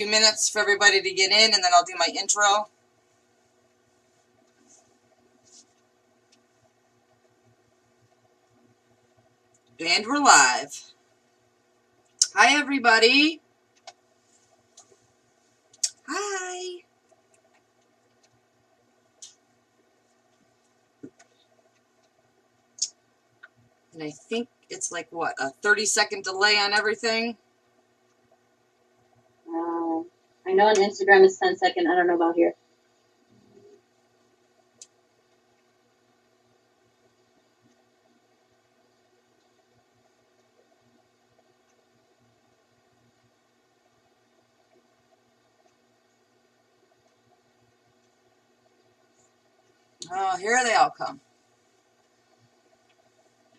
few minutes for everybody to get in, and then I'll do my intro. And we're live. Hi, everybody. Hi. And I think it's like, what, a 30-second delay on everything? I know on Instagram it's 10 seconds. I don't know about here. Oh, here they all come.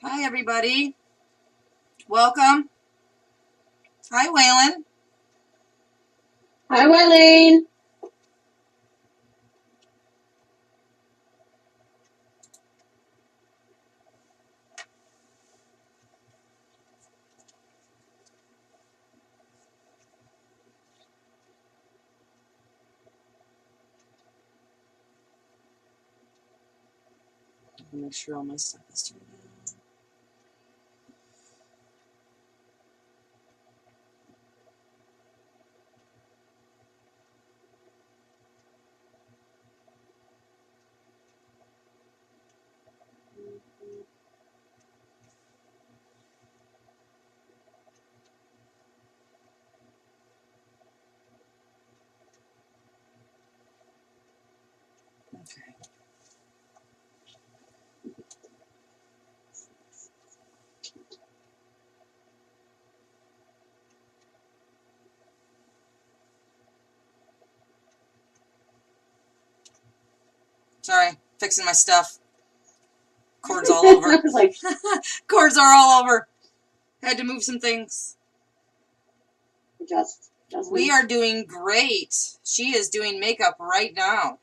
Hi, everybody. Welcome. Hi, Waylon. Hi, Waylon. Make sure all my stuff is turned on. Okay. Sorry, fixing my stuff. Cords all over. I was like, cords are all over. Had to move some things. just we are doing great. She is doing makeup right now.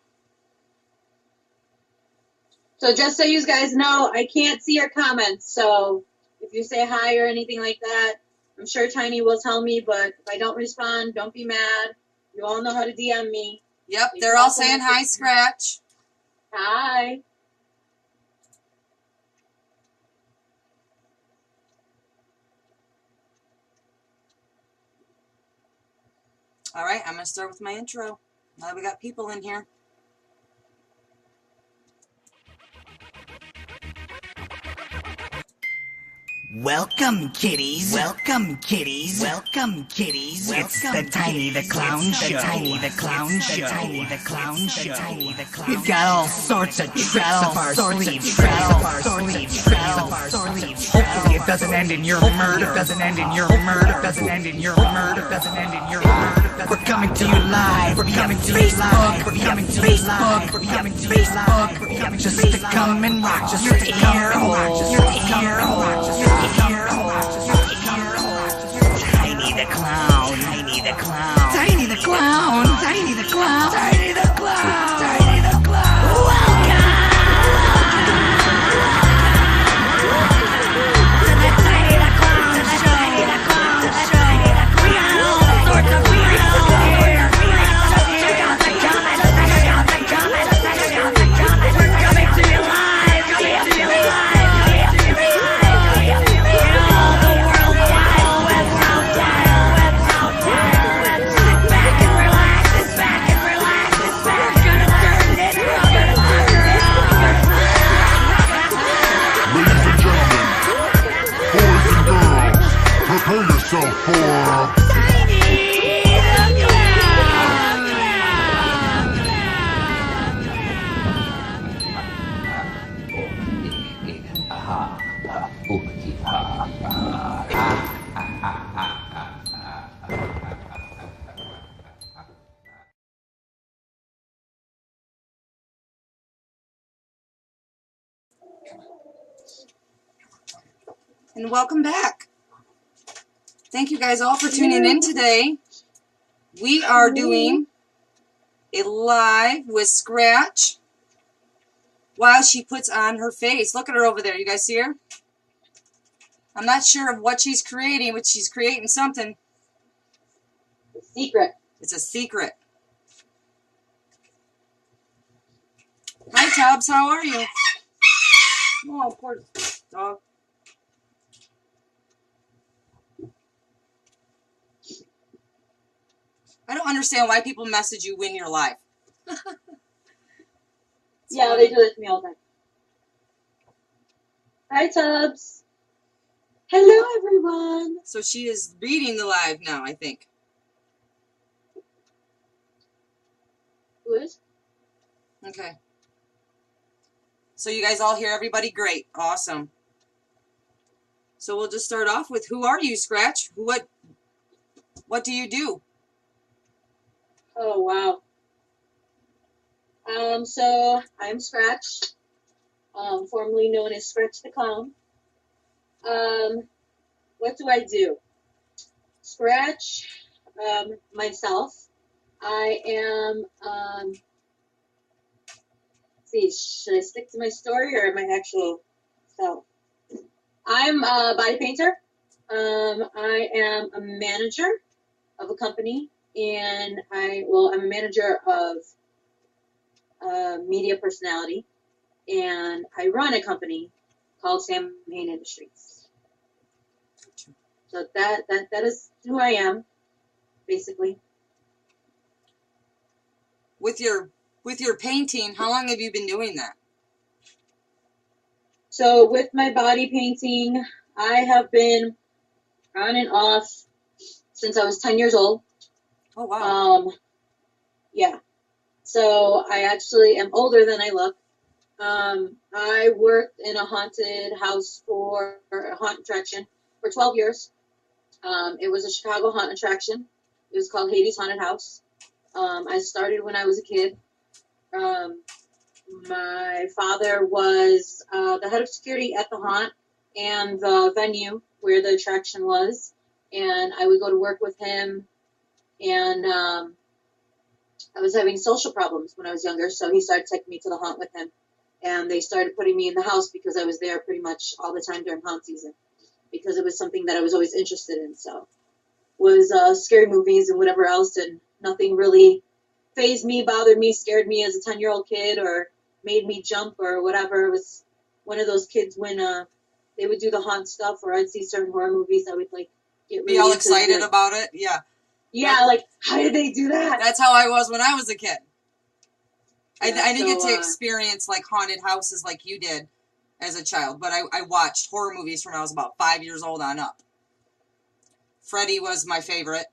So just so you guys know, I can't see your comments. So if you say hi or anything like that, I'm sure Tiny will tell me. But if I don't respond, don't be mad. You all know how to DM me. Yep, they're all saying hi, Scratch. Hi. All right, I'm going to start with my intro. Now that we got people in here. Welcome, kitties. Welcome, kitties. Welcome, kitties. It's the Tiny the Clown Show. The Tiny the Clown Show. The Tiny the Clown Show. We've got all sorts of tricks up our sleeves. Hopefully it doesn't end in your murder. Doesn't end in your murder. Doesn't end in your murder. Doesn't end in your murder. We're coming to you live. We're coming to you live. We're coming to you live. We're coming to you live. Just to come and rock. Just to ear hole. Just to ear hole. Tiny the Clown. Tiny the Clown. Tiny the Clown. Tiny the Clown. Tiny the Clown. Tiny the Clown. Welcome to the Tiny the Clown Show. Tiny the Clown Show. We got all sorts of weirdos here. Check out the comments. Check out the comments. Check out the comments. We're coming to you live. Coming to you live. Prepare yourself for And welcome back. Thank you guys all for tuning in today. We are doing a live with Scratch while she puts on her face. Look at her over there. You guys see her? I'm not sure of what she's creating, but she's creating something. The secret. It's a secret. Hi, Tubbs. How are you? Oh, poor dog. I don't understand why people message you when you're live. Yeah, they do that to me all the time. Hi, Tubbs. Hello, everyone. So she is reading the live now, I think. Who is? Okay. So you guys all hear everybody? Great. Awesome. So we'll just start off with, who are you, Scratch? What do you do? Oh, wow. So I'm Scratch, formerly known as Scratch the Clown. What do I do? Scratch, myself. I am, let's see, should I stick to my story or my actual self? I'm a body painter. I am a manager of a company, and I'm a manager of media personality, and I run a company called Sam Hain Industries. So that is who I am, basically. With your painting, how long have you been doing that? So with my body painting, I have been on and off since I was 10 years old. Oh, wow. Yeah. So I actually am older than I look. I worked in a haunted house for a haunt attraction for 12 years. It was a Chicago haunt attraction. It was called Hades Haunted House. I started when I was a kid. My father was the head of security at the haunt and the venue where the attraction was, and I would go to work with him, and I was having social problems when I was younger, so he started taking me to the haunt with him, and they started putting me in the house because I was there pretty much all the time during haunt season, because it was something that I was always interested in. So was scary movies and whatever else, and nothing really fazed me, bothered me, scared me as a 10-year-old kid, or made me jump or whatever. It was one of those kids when they would do the haunt stuff, or I'd see certain horror movies, I would like get really Be all into it, excited like, about it? Yeah. yeah, like, how did they do that? That's how I was when I was a kid. Yeah, I didn't get so, to experience like haunted houses like you did as a child, but I watched horror movies from when I was about 5 years old on up. Freddy was my favorite.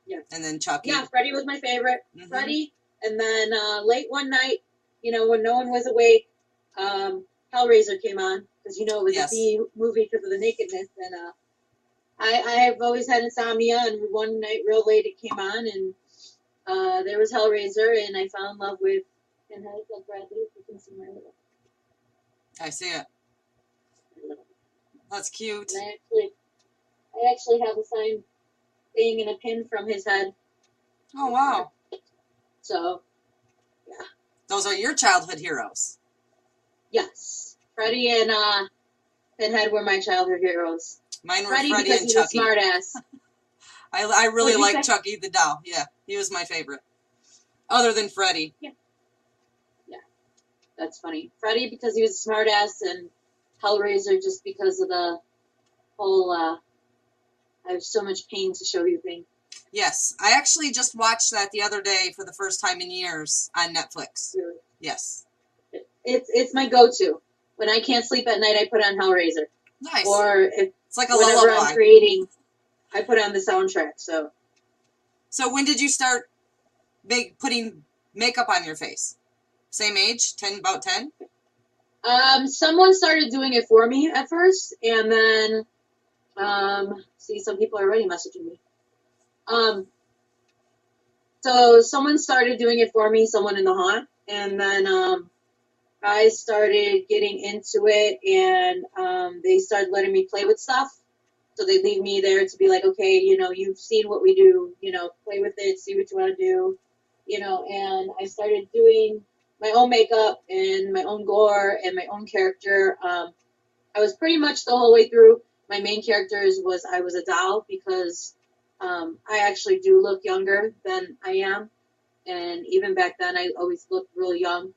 Yeah. And then Chucky. Yeah, Freddy was my favorite. Mhm. Freddy, and then late one night, when no one was awake, Hellraiser came on, because it was Yes. a B movie because of the nakedness, and I have always had insomnia, and one night real late it came on, and there was Hellraiser, and I fell in love with Pinhead, like Bradley, if you can see my little. I see it. That's cute. And I actually have a signed thing and a pin from his head. Oh, wow. So, yeah. Those are your childhood heroes. Yes. Freddy and Pinhead were my childhood heroes. Mine were Freddy Freddy because and he's Chucky. a smartass. I really What'd you liked say? Chucky the doll. Yeah, he was my favorite. Other than Freddy. Yeah. That's funny. Freddy because he was a smartass, and Hellraiser just because of the whole I have so much pain to show you thing. Yes, I actually just watched that the other day for the first time in years on Netflix. Really. Yes. It's my go-to. When I can't sleep at night, I put on Hellraiser. Nice. Or if It's like a whatever lullaby. I'm creating, I put on the soundtrack. So So when did you start putting makeup on your face? Same age? About 10? someone started doing it for me at first, and then see, some people are already messaging me. So someone started doing it for me, someone in the haunt, and then I started getting into it, and they started letting me play with stuff. So they leave me there to be like, okay, you've seen what we do, play with it, see what you want to do, and I started doing my own makeup and my own gore and my own character. I was pretty much the whole way through. My main characters I was a doll because I actually do look younger than I am, and even back then, I always looked real young.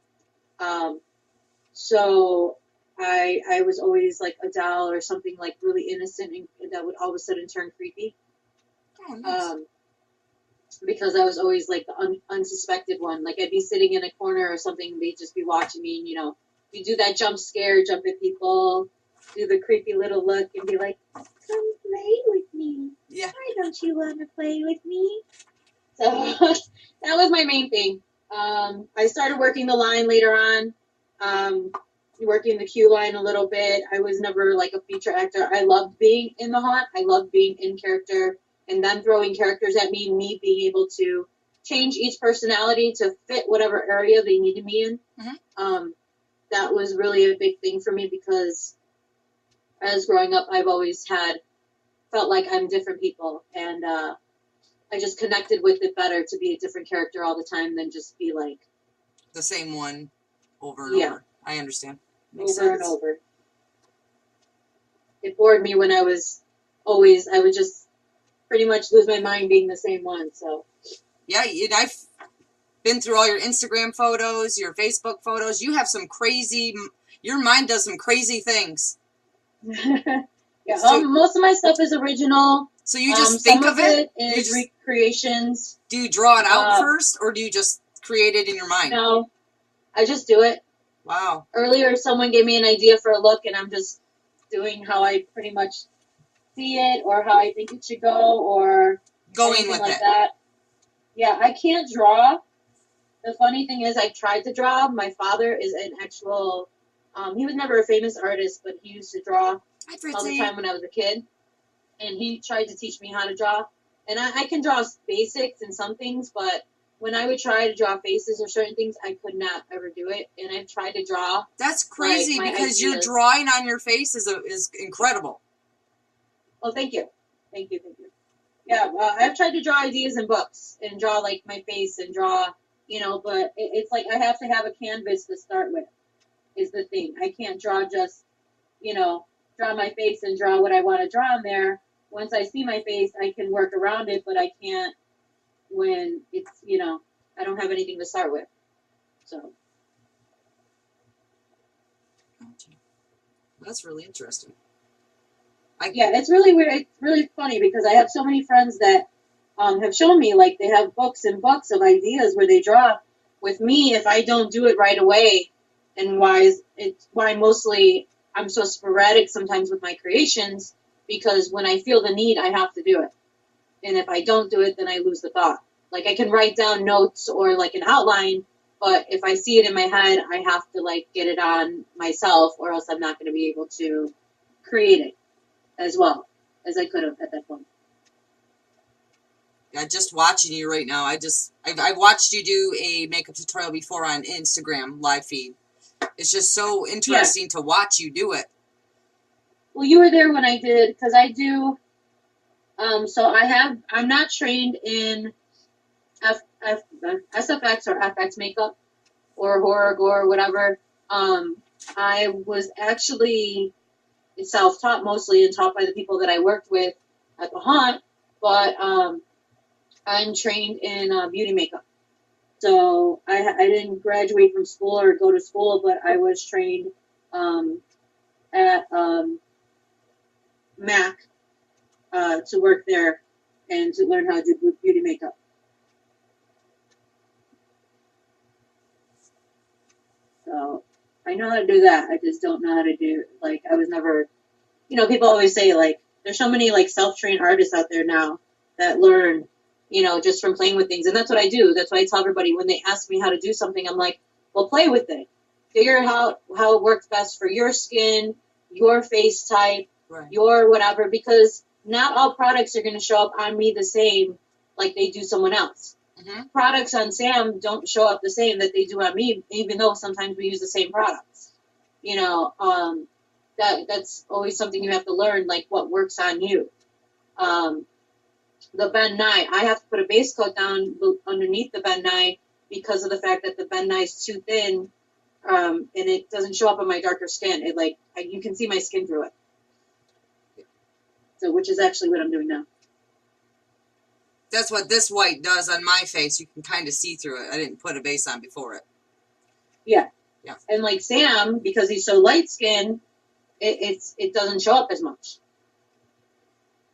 So I was always like a doll or something like really innocent and that would all of a sudden turn creepy. Oh, nice. Because I was always like the unsuspected one. Like I'd be sitting in a corner or something, they'd just be watching me, and you do that jump scare, jump at people, do the creepy little look, and be like, "Come play with me. Yeah. Why don't you want to play with me?" So that was my main thing. I started working the line later on, working the Q line a little bit. I was never like a feature actor. I loved being in the haunt. I loved being in character. And them throwing characters at me being able to change each personality to fit whatever area they needed me in. Mm-hmm. That was really a big thing for me because as growing up, I've always felt like I'm different people. And I just connected with it better to be a different character all the time than just be like the same one over and over. I understand. Makes over sense. and over. It bored me when I would just pretty much lose my mind being the same one. So yeah, I've been through all your Instagram photos, your Facebook photos. You have some crazy. Your mind does some crazy things. yeah, So- most of my stuff is original. So you just think some of it? Is You just- recreations. Do you draw it out first, or do you just create it in your mind? No, I just do it. Wow. Earlier, someone gave me an idea for a look, and I'm just doing how I pretty much see it, or how I think it should go, or Going anything with like it. that. Yeah, I can't draw. The funny thing is, I tried to draw. My father is an actual. He was never a famous artist, but he used to draw Hi, all the Fritzy. time when I was a kid, and he tried to teach me how to draw. And I can draw basics and some things, but when I would try to draw faces or certain things, I could not ever do it. And I've tried to draw. That's crazy my because your ideas. drawing on your face is incredible. Oh, thank you. Thank you. Yeah, I've tried to draw ideas in books and draw like my face and draw, but it's like I have to have a canvas to start with, is the thing. I can't draw just, draw my face and draw what I want to draw on there. Once I see my face, I can work around it, but I can't when it's, I don't have anything to start with. So. That's really interesting. Yeah, it's really weird. It's really funny because I have so many friends that have shown me, like, they have books and books of ideas where they draw. With me, if I don't do it right away, and why mostly I'm so sporadic sometimes with my creations, because when I feel the need, I have to do it. And if I don't do it, then I lose the thought. Like, I can write down notes or, like, an outline, but if I see it in my head, I have to, like, get it on myself, or else I'm not going to be able to create it as well as I could have at that point. Yeah, just watching you right now, I've watched you do a makeup tutorial before on Instagram live feed. It's just so interesting to watch you do it. Well, you were there when I did, because I do, so I'm not trained in SFX or FX makeup or horror, gore, whatever. I was actually self-taught mostly and taught by the people that I worked with at the haunt, but I'm trained in beauty makeup. So I didn't graduate from school or go to school, but I was trained at MAC to work there and to learn how to do beauty makeup. So I know how to do that. I just don't know how to do, like, I was never, people always say, like, there's so many, like, self-trained artists out there now that learn, just from playing with things. And that's what I do. That's why I tell everybody when they ask me how to do something, I'm like, well, play with it. Figure out how it works best for your skin, your face type, Right. your whatever, because not all products are going to show up on me the same like they do someone else. Mm-hmm. Products on Sam don't show up the same that they do on me, even though sometimes we use the same products. That's always something you have to learn, like what works on you. The Ben Nye, I have to put a base coat down underneath the Ben Nye because of the fact that the Ben Nye is too thin, and it doesn't show up on my darker skin. You can see my skin through it. So, which is actually what I'm doing now. That's what this white does on my face. You can kind of see through it. I didn't put a base on before it. Yeah. Yeah. And like Sam, because he's so light skinned, it doesn't show up as much.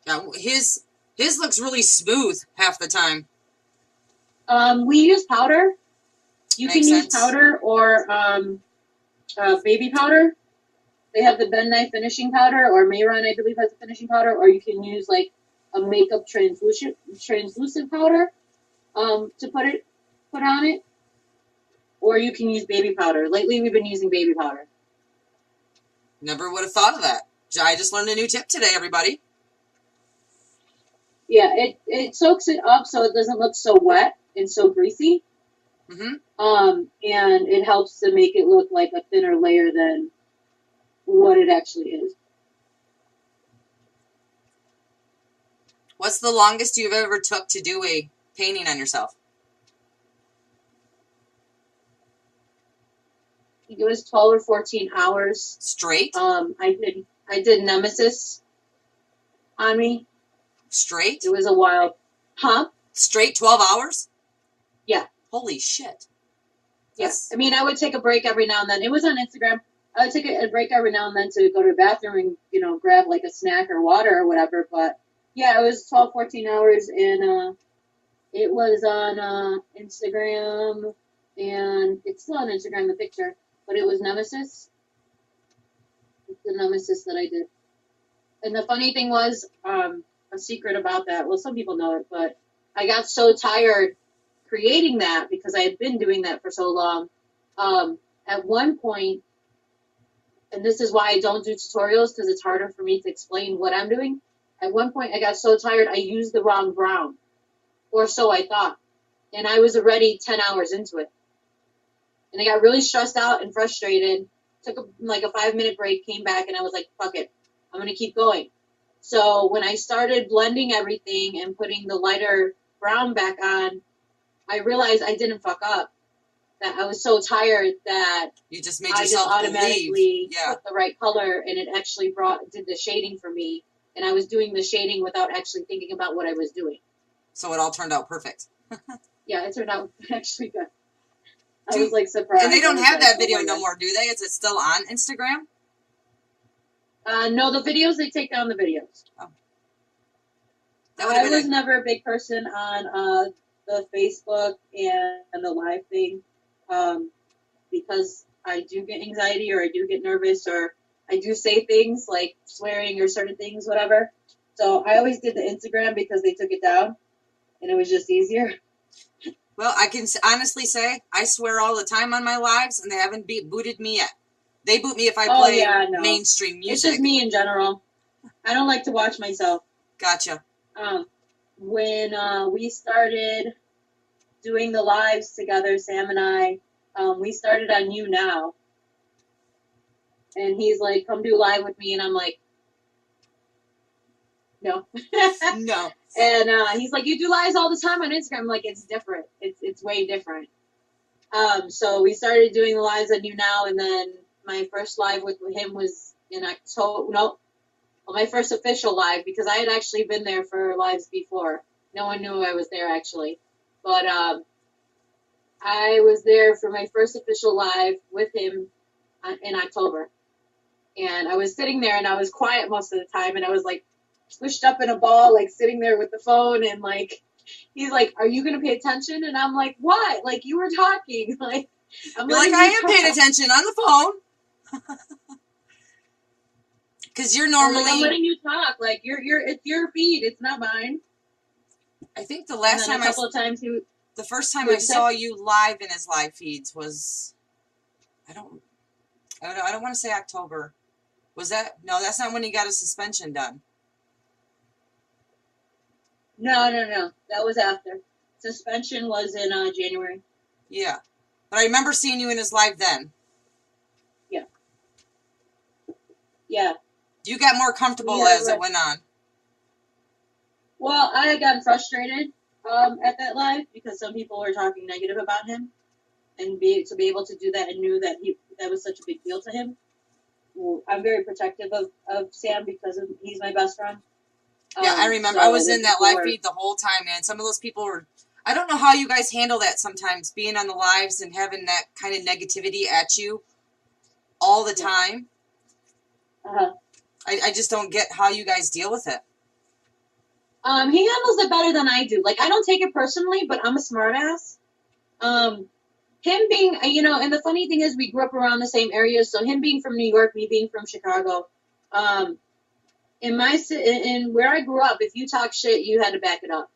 Yeah, his looks really smooth half the time. We use powder. You Makes can use sense. powder or baby powder. They have the Ben Nye finishing powder, or Mayron, I believe, has a finishing powder, or you can use like a makeup translucent powder to put on it, or you can use baby powder. Lately, we've been using baby powder. Never would have thought of that. I just learned a new tip today, everybody. Yeah, it soaks it up so it doesn't look so wet and so greasy. Mm-hmm. And it helps to make it look like a thinner layer than what it actually is. What's the longest you've ever took to do a painting on yourself? I think it was 12 or 14 hours. Straight? I did Nemesis on me. Straight? It was a while. Huh? Straight 12 hours? Yeah. Holy shit. Yes. I mean, I would take a break every now and then. It was on Instagram. I would take a break every now and then to go to the bathroom and, grab like a snack or water or whatever. But yeah, it was 12, 14 hours, and it was on Instagram, and it's still on Instagram, the picture, but it was Nemesis. It's the Nemesis that I did. And the funny thing was, a secret about that, well, some people know it, but I got so tired creating that because I had been doing that for so long. At one point, and this is why I don't do tutorials, because it's harder for me to explain what I'm doing. At one point, I got so tired, I used the wrong brown, or so I thought. And I was already 10 hours into it. And I got really stressed out and frustrated, took a 5-minute break, came back, and I was like, fuck it, I'm going to keep going. So when I started blending everything and putting the lighter brown back on, I realized I didn't fuck up. That I was so tired that you just made I just yourself automatically believe. Yeah. put the right color, and it actually did the shading for me. And I was doing the shading without actually thinking about what I was doing. So it all turned out perfect. Yeah, it turned out actually good. I was like surprised. And they don't have that video oh no more, do they? Is it still on Instagram? No, the videos, they take down the videos. Oh. That would have I been was never a big person on the Facebook and the live thing, because I do get anxiety, or I do get nervous, or I do say things like swearing or certain things, whatever. So I always did the Instagram because they took it down, and it was just easier. Well, I can honestly say I swear all the time on my lives, and they haven't booted me yet. They boot me if I play mainstream music. It's just me in general. I don't like to watch myself. Gotcha. When we started doing the lives together, Sam and I, we started on You Now. And he's like, come do live with me. And I'm like, no. No. And he's like, you do lives all the time on Instagram. I'm like, it's different. It's way different. So we started doing the lives on You Now, and then my first live with him was in October. No, well, my first official live, because I had actually been there for lives before. No one knew I was there, actually. But I was there for my first official live with him in October. And I was sitting there, and I was quiet most of the time, and I was like squished up in a ball, like sitting there with the phone, and like he's like, are you gonna pay attention? And I'm like, what? Like, you were talking. Like, I'm like, I am paying attention on the phone. Because you're normally, I'm letting you talk. Like, it's your feed, it's not mine. I think the last time the first time I saw you live in his live feeds was, I don't want to say October. Was that? No, that's not when he got his suspension done. No. That was after. Suspension was in January. Yeah. But I remember seeing you in his live then. Yeah. Yeah. You got more comfortable as it went on. Well, I had gotten frustrated at that live because some people were talking negative about him, and to be able to do that and knew that that was such a big deal to him. Well, I'm very protective of Sam because he's my best friend. Yeah, I remember. So I was in that live were- feed the whole time, man. Some of those people were. I don't know how you guys handle that sometimes, being on the lives and having that kind of negativity at you all the time. Uh-huh. I just don't get how you guys deal with it. He handles it better than I do. Like, I don't take it personally, but I'm a smartass. Him being, and the funny thing is, we grew up around the same area. So him being from New York, me being from Chicago, in where I grew up, if you talk shit, you had to back it up,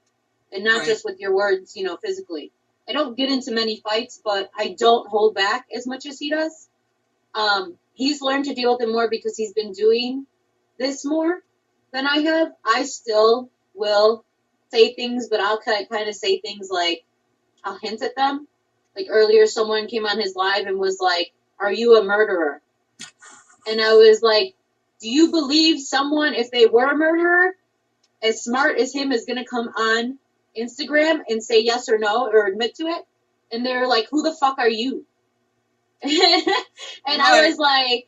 and not Right. just with your words, physically. I don't get into many fights, but I don't hold back as much as he does. He's learned to deal with it more because he's been doing this more than I have. I still will say things, but I'll kind of say things like, I'll hint at them. Like earlier, someone came on his live and was like, "Are you a murderer?" And I was like, "Do you believe someone, if they were a murderer, as smart as him, is going to come on Instagram and say yes or no or admit to it?" And they're like, "Who the fuck are you?" And Right. I was like,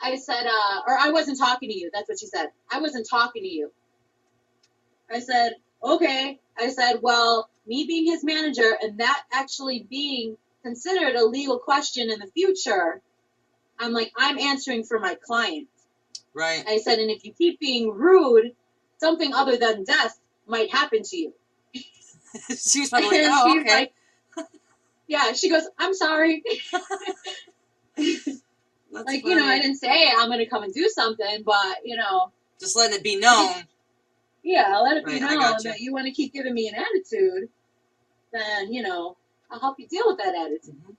I said, or I wasn't talking to you. That's what she said. I wasn't talking to you. I said, okay. I said, well, me being his manager and that actually being considered a legal question in the future, I'm like, I'm answering for my client. Right. I said, and if you keep being rude, something other than death might happen to you. She was probably like, And oh, she's okay. like, yeah, she goes, I'm sorry. That's Like, funny. I didn't say I'm going to come and do something, but, Just letting it be known. yeah, I'll let it be Right, I known gotcha. that you want to keep giving me an attitude, then, I'll help you deal with that attitude. Mhm.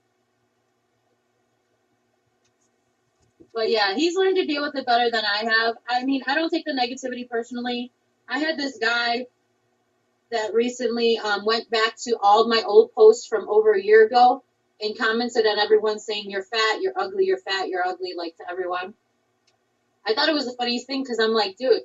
But yeah, he's learned to deal with it better than I have. I mean, I don't take the negativity personally. I had this guy that recently went back to all my old posts from over a year ago and commented on everyone saying, "You're fat, you're ugly, you're fat, you're ugly," like to everyone. I thought it was the funniest thing because I'm like, dude,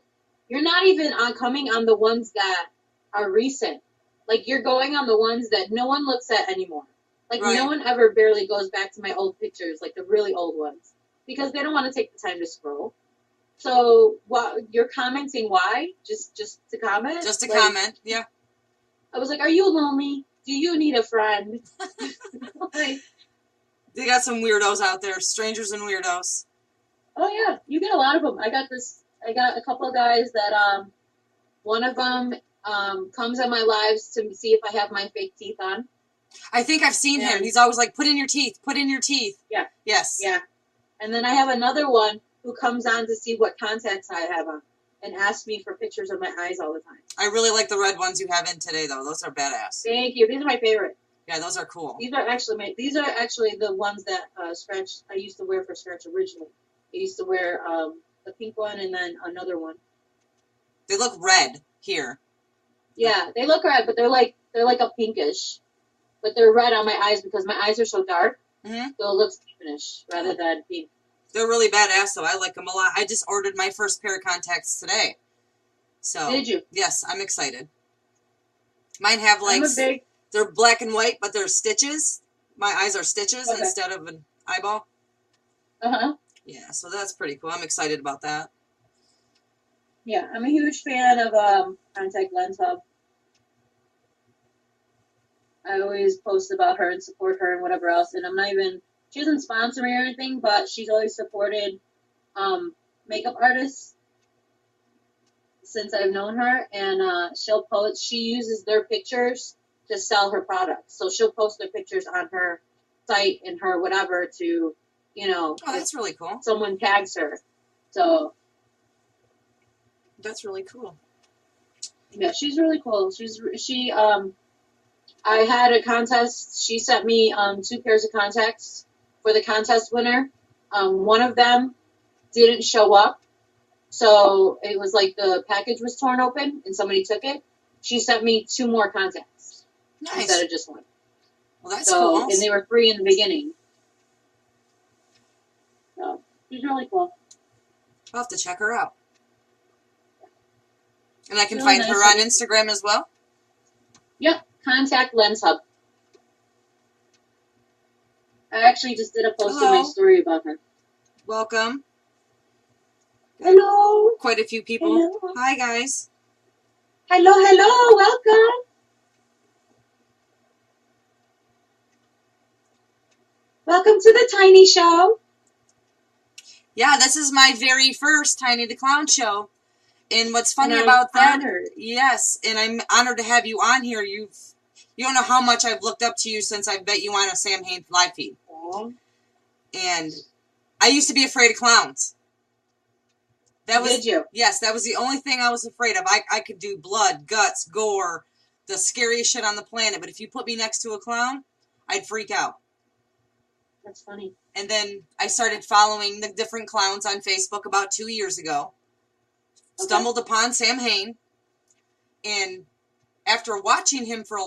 you're not even coming on the ones that are recent. Like, you're going on the ones that no one looks at anymore. Like, Right. no one ever barely goes back to my old pictures, like the really old ones, because they don't want to take the time to scroll. So, you're commenting why? Just to comment? Just a Like, comment. Yeah. I was like, are you lonely? Do you need a friend? Like, They got some weirdos out there. Strangers and weirdos. oh yeah, you get a lot of them. I got a couple of guys that, one of them comes on my lives to see if I have my fake teeth on. I think I've seen him. And- He's always like, put in your teeth. Put in your teeth. Yeah. Yes. Yeah. And then I have another one who comes on to see what contacts I have on and asks me for pictures of my eyes all the time. I really like the red ones you have in today, though. Those are badass. Thank you. These are my favorite. Yeah, those are cool. These are actually the ones that Scratch I used to wear for Scratch originally. I used to wear the pink one and then another one. They look red here. Yeah, they look red, but they're like a pinkish. But they're red on my eyes because my eyes are so dark. Mhm. So it looks pinkish rather than pink. They're really badass, though. I like them a lot. I just ordered my first pair of contacts today. So, Did you? yes, I'm excited. Mine have, like, I'm a big. they're black and white, but they're stitches. My eyes are stitches Okay. instead of an eyeball. Uh-huh. Yeah, so that's pretty cool. I'm excited about that. Yeah, I'm a huge fan of Contact Lens Hub. I always post about her and support her and whatever else. And she doesn't sponsor me or anything, but she's always supported makeup artists since I've known her. And she uses their pictures to sell her products. So she'll post their pictures on her site and her whatever to, Oh, if that's really cool. someone tags her. So, That's really cool. yeah, she's really cool. I had a contest. She sent me 2 pairs of contacts for the contest winner. One of them didn't show up, so it was like the package was torn open and somebody took it. She sent me 2 more contacts Nice. instead of just one. Well, that's So, cool. and they were free in the beginning. So, she's really cool. I'll have to check her out. And I can Really find her nice. on Instagram as well? Yep, Contact Lens Hub. I actually just did a post on my Hello. story about her. Welcome. Hello. Quite a few people. Hello. Hi, guys. Hello, hello. Welcome. Welcome to the Tiny Show. Yeah, this is my very first Tiny the Clown show. And what's funny And I'm about that, honored. yes, and I'm honored to have you on here. You don't know how much I've looked up to you since I bet you on a Sam Hain live feed. Aw. And I used to be afraid of clowns. Did you? Yes, that was the only thing I was afraid of. I could do blood, guts, gore, the scariest shit on the planet. But if you put me next to a clown, I'd freak out. That's funny. And then I started following the different clowns on Facebook about 2 years ago. Stumbled upon Sam Hain, and after watching him for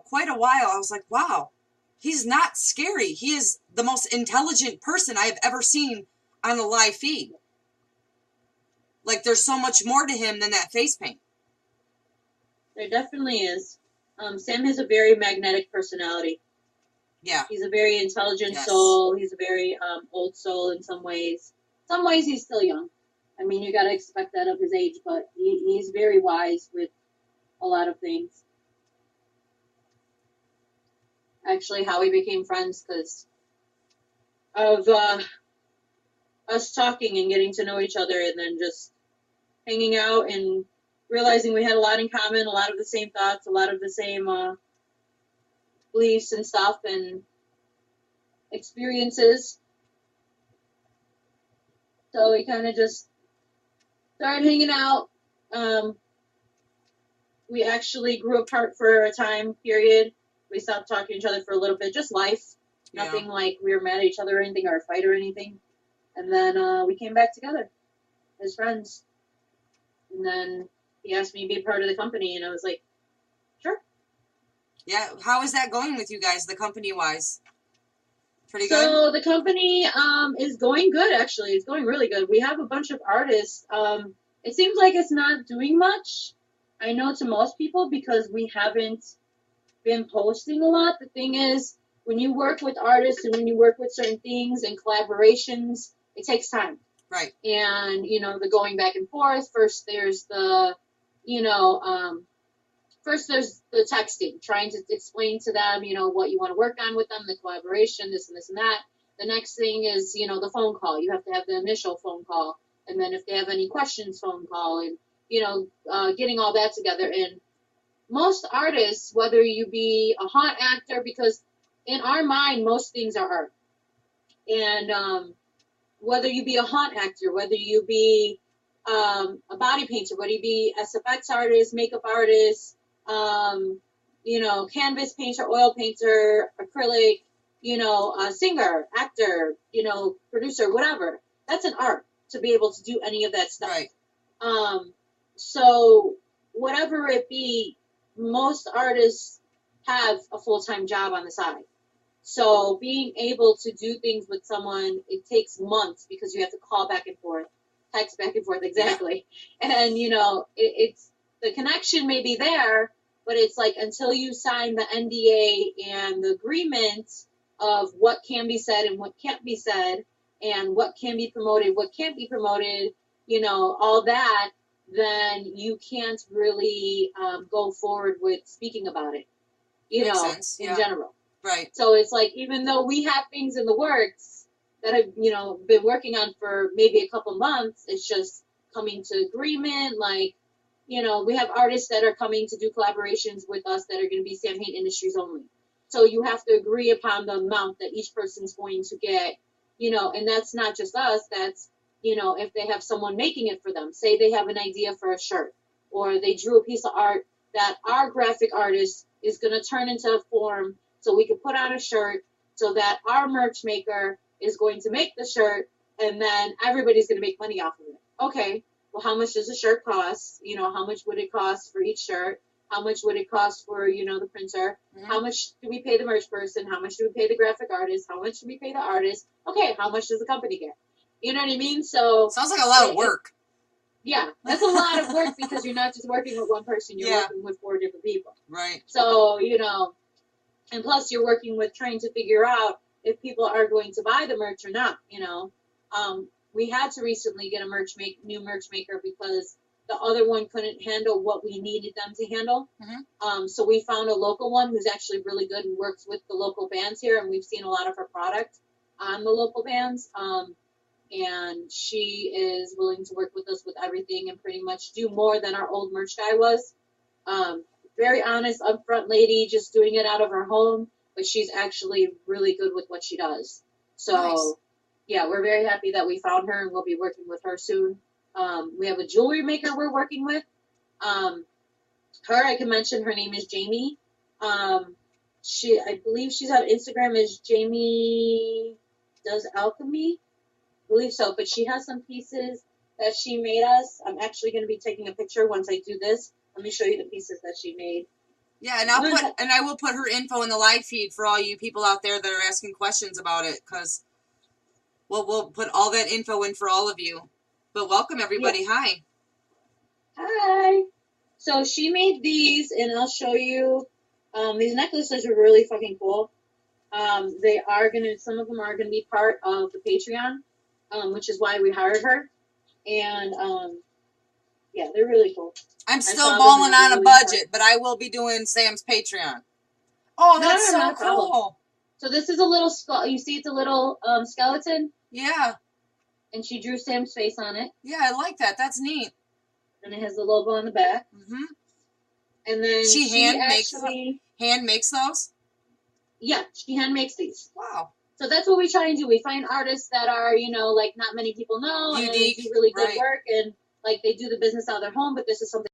quite a while, I was like, wow, he's not scary. He is the most intelligent person I have ever seen on a live feed. Like, there's so much more to him than that face paint. There definitely is. Sam has a very magnetic personality. Yeah. He's a very intelligent Yes. soul. He's a very old soul in some ways. Some ways he's still young. I mean, you got to expect that of his age, but he's very wise with a lot of things. Actually, how we became friends because of us talking and getting to know each other and then just hanging out and realizing we had a lot in common, a lot of the same thoughts, a lot of the same beliefs and stuff and experiences. So we kind of just started hanging out. We actually grew apart for a time period. We stopped talking to each other for a little bit, just life. Yeah. Nothing like we were mad at each other or anything or a fight or anything. And then we came back together as friends. And then he asked me to be a part of the company, and I was like, sure. Yeah. How is that going with you guys, the company-wise? Pretty good? So the company is going good, actually. It's going really good. We have a bunch of artists. It seems like it's not doing much, I know, to most people because we haven't been posting a lot. The thing is, when you work with artists and when you work with certain things and collaborations, it takes time. Right. And, the going back and forth. First there's the, first there's the texting, trying to explain to them, what you want to work on with them, the collaboration, this and this and that. The next thing is, the phone call. You have to have the initial phone call. And then if they have any questions, phone call. And, getting all that together. And most artists, whether you be a haunt actor, because in our mind, most things are art. And whether you be a haunt actor, whether you be a body painter, whether you be SFX artist, makeup artist, canvas painter, oil painter, acrylic, a singer, actor, producer, whatever. That's an art to be able to do any of that stuff. Right. So whatever it be, most artists have a full-time job on the side. So being able to do things with someone, it takes months because you have to call back and forth, text back and forth, exactly. And, it's the connection may be there, but it's like until you sign the NDA and the agreement of what can be said and what can't be said and what can be promoted, what can't be promoted, all that, then you can't really go forward with speaking about it, Makes sense. in Yeah. general. Right. So it's like, even though we have things in the works that I've, been working on for maybe a couple months, it's just coming to agreement. Like, we have artists that are coming to do collaborations with us that are going to be Sam Hain Industries only. So you have to agree upon the amount that each person's going to get, and that's not just us. That's, if they have someone making it for them, say they have an idea for a shirt, or they drew a piece of art that our graphic artist is going to turn into a form so we can put on a shirt so that our merch maker is going to make the shirt and then everybody's going to make money off of it. Okay, well, how much does a shirt cost? How much would it cost for each shirt? How much would it cost for, the printer? Mhm. How much do we pay the merch person? How much do we pay the graphic artist? How much do we pay the artist? Okay, how much does the company get? You know what I mean? So Sounds like a lot of work. yeah, that's a lot of work because you're not just working with one person, you're Yeah. working with 4 different people. Right. So, and plus you're working with trying to figure out if people are going to buy the merch or not, we had to recently get a new merch maker because the other one couldn't handle what we needed them to handle. So we found a local one who's actually really good and works with the local bands here, and we've seen a lot of her product on the local bands. And she is willing to work with us with everything and pretty much do more than our old merch guy was. Very honest, upfront lady, just doing it out of her home, but she's actually really good with what she does. So, Nice. yeah, we're very happy that we found her, and we'll be working with her soon. We have a jewelry maker we're working with. Her, I can mention, her name is Jamie. I believe she's on Instagram as Jamie Does Alchemy. I believe so, but she has some pieces that she made us. I'm actually going to be taking a picture once I do this. Let me show you the pieces that she made. Yeah, and I will put her info in the live feed for all you people out there that are asking questions about it, because we'll put all that info in for all of you. But welcome everybody. Yeah. Hi. Hi. So she made these, and I'll show you. These necklaces are really fucking cool. Some of them are gonna be part of the Patreon, which is why we hired her. And yeah, they're really cool. I'm saw still them balling and I on a really budget, but I will be doing Sam's Patreon. Oh, No, that's no, so no problem. cool. So this is a little skull. You see, it's a little skeleton, Yeah, and she drew Sam's face on it, yeah, I like that. That's neat. and it has the logo on the back. Hmm. And then She hand makes actually, Hand makes those? yeah, she hand makes these. Wow. So that's what we try and do. We find artists that are, like not many people know, and they Unique, do really good right. work, and like they do the business out of their home, but this is something